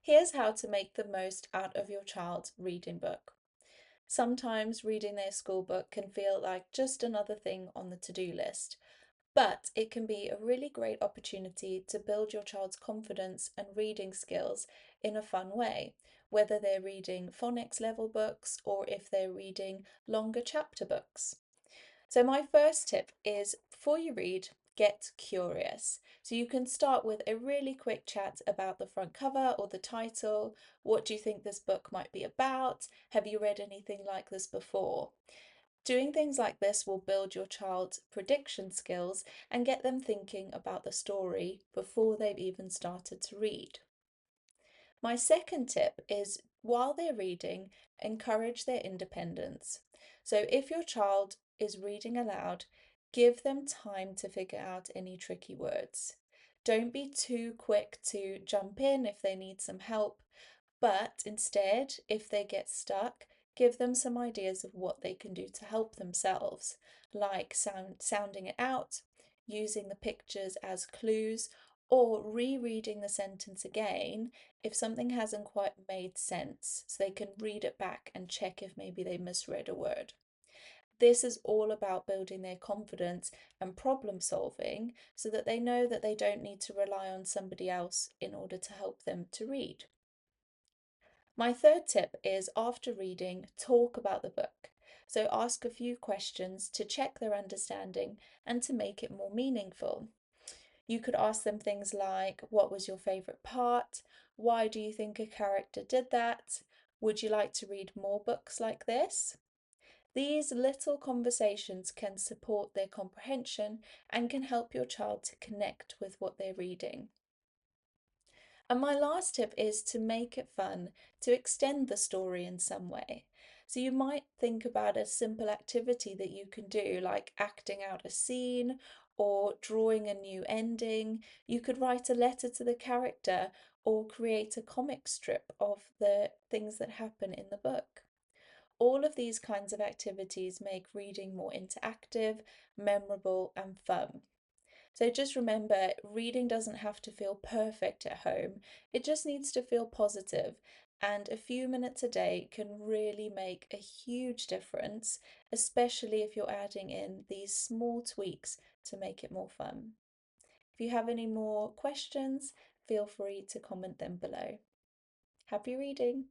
Here's how to make the most out of your child's reading book. Sometimes reading their school book can feel like just another thing on the to-do list, but it can be a really great opportunity to build your child's confidence and reading skills in a fun way, whether they're reading phonics level books or if they're reading longer chapter books. So, my first tip is before you read, get curious. So, you can start with a really quick chat about the front cover or the title. What do you think this book might be about? Have you read anything like this before? Doing things like this will build your child's prediction skills and get them thinking about the story before they've even started to read. My second tip is while they're reading, encourage their independence. So if your child is reading aloud, give them time to figure out any tricky words. Don't be too quick to jump in if they need some help, but instead, if they get stuck, give them some ideas of what they can do to help themselves, like sounding it out, using the pictures as clues, or rereading the sentence again if something hasn't quite made sense, so they can read it back and check if maybe they misread a word. This is all about building their confidence and problem solving so that they know that they don't need to rely on somebody else in order to help them to read. My third tip is after reading, talk about the book. So ask a few questions to check their understanding and to make it more meaningful. You could ask them things like, what was your favourite part? Why do you think a character did that? Would you like to read more books like this? These little conversations can support their comprehension and can help your child to connect with what they're reading. And my last tip is to make it fun, to extend the story in some way. So you might think about a simple activity that you can do, like acting out a scene or drawing a new ending. You could write a letter to the character or create a comic strip of the things that happen in the book. All of these kinds of activities make reading more interactive, memorable, and fun. So just remember, reading doesn't have to feel perfect at home. It just needs to feel positive, and a few minutes a day can really make a huge difference, especially if you're adding in these small tweaks to make it more fun. If you have any more questions, feel free to comment them below. Happy reading!